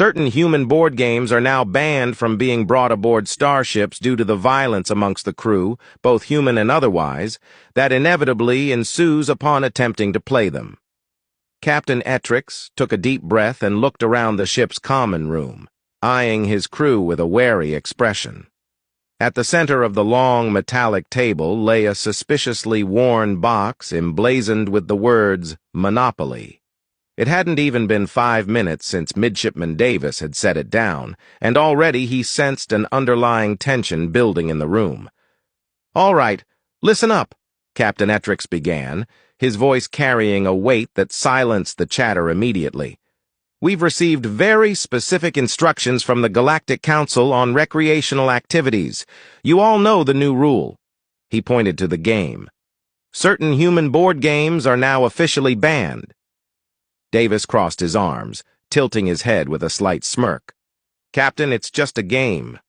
Certain human board games are now banned from being brought aboard starships due to the violence amongst the crew, both human and otherwise, that inevitably ensues upon attempting to play them. Captain Ettrix took a deep breath and looked around the ship's common room, eyeing his crew with a wary expression. At the center of the long metallic table lay a suspiciously worn box emblazoned with the words Monopoly. It hadn't even been 5 minutes since Midshipman Davis had set it down, and already he sensed an underlying tension building in the room. "All right, listen up," Captain Ettrix began, his voice carrying a weight that silenced the chatter immediately. "We've received very specific instructions from the Galactic Council on recreational activities. You all know the new rule." He pointed to the game. "Certain human board games are now officially banned." Davis crossed his arms, tilting his head with a slight smirk. "Captain, it's just a game."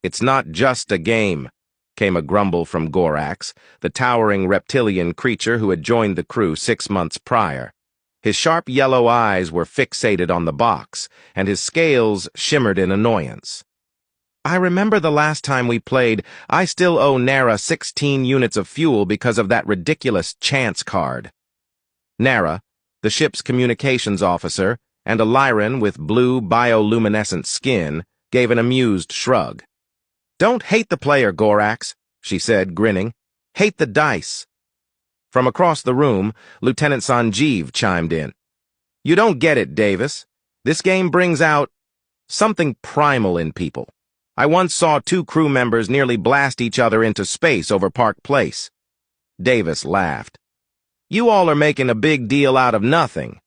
"It's not just a game," came a grumble from Gorax, the towering reptilian creature who had joined the crew 6 months prior. His sharp yellow eyes were fixated on the box, and his scales shimmered in annoyance. "I remember the last time we played, I still owe Nara 16 units of fuel because of that ridiculous chance card." Nara, the ship's communications officer, and a Lyran with blue bioluminescent skin, gave an amused shrug. "Don't hate the player, Gorax," she said, grinning. "Hate the dice." From across the room, Lieutenant Sanjeev chimed in. "You don't get it, Davis. This game brings out something primal in people. I once saw 2 crew members nearly blast each other into space over Park Place." Davis laughed. "You all are making a big deal out of nothing.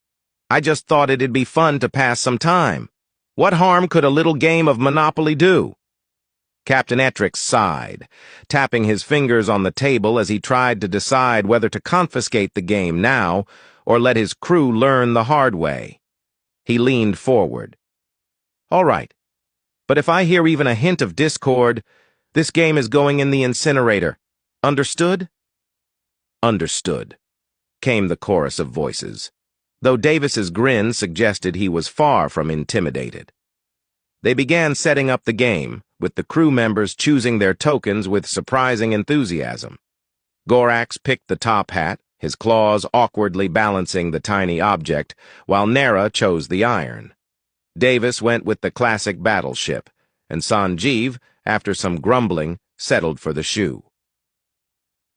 I just thought it'd be fun to pass some time. What harm could a little game of Monopoly do?" Captain Ettrix sighed, tapping his fingers on the table as he tried to decide whether to confiscate the game now or let his crew learn the hard way. He leaned forward. "All right, but if I hear even a hint of discord, this game is going in the incinerator. Understood?" "Understood," came the chorus of voices, though Davis's grin suggested he was far from intimidated. They began setting up the game, with the crew members choosing their tokens with surprising enthusiasm. Gorax picked the top hat, his claws awkwardly balancing the tiny object, while Nara chose the iron. Davis went with the classic battleship, and Sanjeev, after some grumbling, settled for the shoe.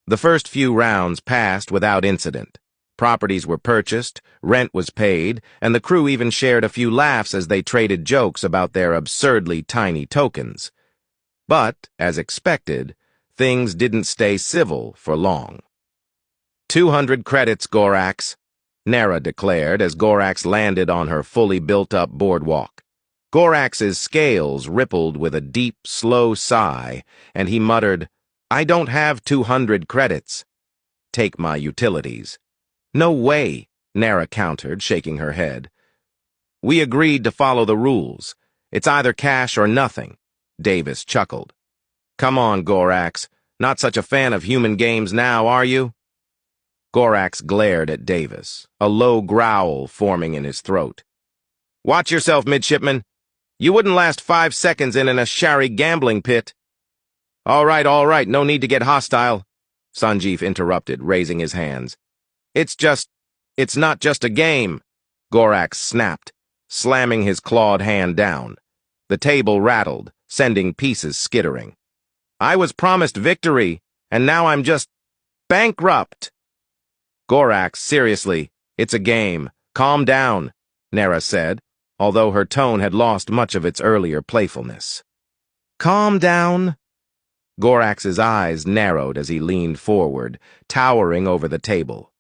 The first few rounds passed without incident. Properties were purchased, rent was paid, and the crew even shared a few laughs as they traded jokes about their absurdly tiny tokens. But, as expected, things didn't stay civil for long. 200 credits, Gorax," Nara declared as Gorax landed on her fully built-up boardwalk. Gorax's scales rippled with a deep, slow sigh, and he muttered, "I don't have 200 credits. Take my utilities." "No way," Nara countered, shaking her head. "We agreed to follow the rules. It's either cash or nothing," Davis chuckled. "Come on, Gorax. Not such a fan of human games now, are you?" Gorax glared at Davis, a low growl forming in his throat. "Watch yourself, midshipman. You wouldn't last 5 seconds in an Ashari gambling pit." All right, no need to get hostile," Sanjeev interrupted, raising his hands. It's not just a game," Gorax snapped, slamming his clawed hand down. The table rattled, sending pieces skittering. "I was promised victory, and now I'm just bankrupt." "Gorax, seriously, it's a game. Calm down," Nara said, although her tone had lost much of its earlier playfulness. "Calm down?" Gorax's eyes narrowed as he leaned forward, towering over the table.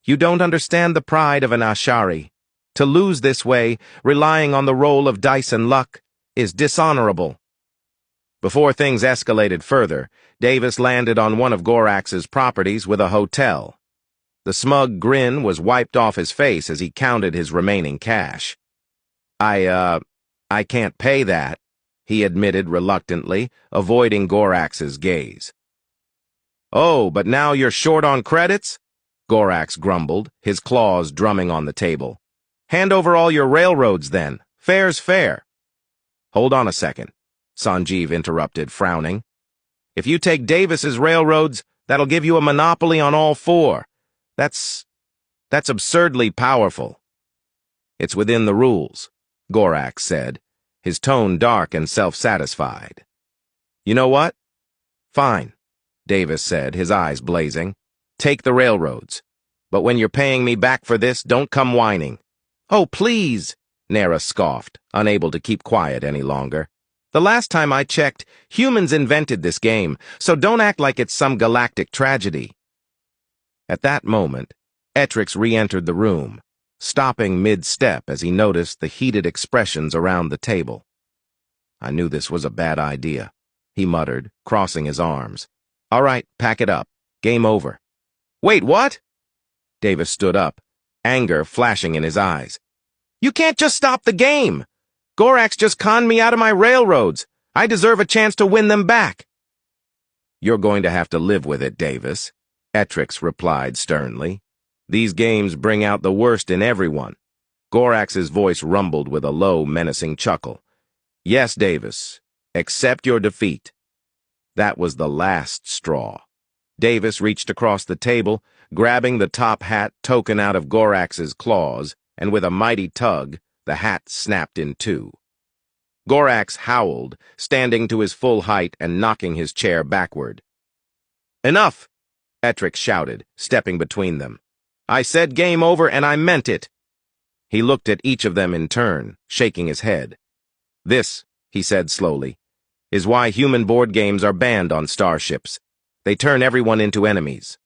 "You don't understand the pride of an Ashari. To lose this way, relying on the roll of dice and luck, is dishonorable." Before things escalated further, Davis landed on one of Gorax's properties with a hotel. The smug grin was wiped off his face as he counted his remaining cash. I can't pay that," he admitted reluctantly, avoiding Gorax's gaze. "Oh, but now you're short on credits?" Gorax grumbled, his claws drumming on the table. "Hand over all your railroads, then. Fair's fair. Hold on a second, Sanjeev interrupted, frowning. If you take Davis's railroads, that'll give you a monopoly on all four. That's absurdly powerful. It's within the rules, Gorax said, his tone dark and self-satisfied. You know what? Fine, Davis said, his eyes blazing. Take the railroads. But when you're paying me back for this, don't come whining. Oh, please, Nera scoffed, unable to keep quiet any longer. The last time I checked, humans invented this game, so don't act like it's some galactic tragedy. At that moment, Etrix re-entered the room, stopping mid-step as he noticed the heated expressions around the table. I knew this was a bad idea, he muttered, crossing his arms. All right, pack it up. Game over. Wait, what? Davis stood up, anger flashing in his eyes. You can't just stop the game! Gorax just conned me out of my railroads. I deserve a chance to win them back. You're going to have to live with it, Davis, Etrix replied sternly. These games bring out the worst in everyone. Gorax's voice rumbled with a low, menacing chuckle. Yes, Davis, accept your defeat. That was the last straw. Davis reached across the table, grabbing the top hat token out of Gorax's claws, and with a mighty tug, the hat snapped in two. Gorax howled, standing to his full height and knocking his chair backward. Enough! Etrix shouted, stepping between them. I said game over, and I meant it. He looked at each of them in turn, shaking his head. This, he said slowly, is why human board games are banned on starships. They turn everyone into enemies.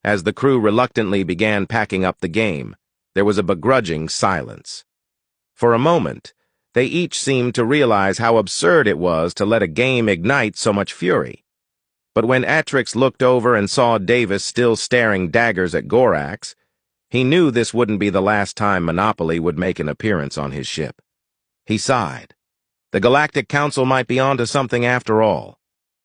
As the crew reluctantly began packing up the game, there was a begrudging silence. For a moment, they each seemed to realize how absurd it was to let a game ignite so much fury. But when Etrix looked over and saw Davis still staring daggers at Gorax, he knew this wouldn't be the last time Monopoly would make an appearance on his ship. He sighed. The Galactic Council might be onto something after all.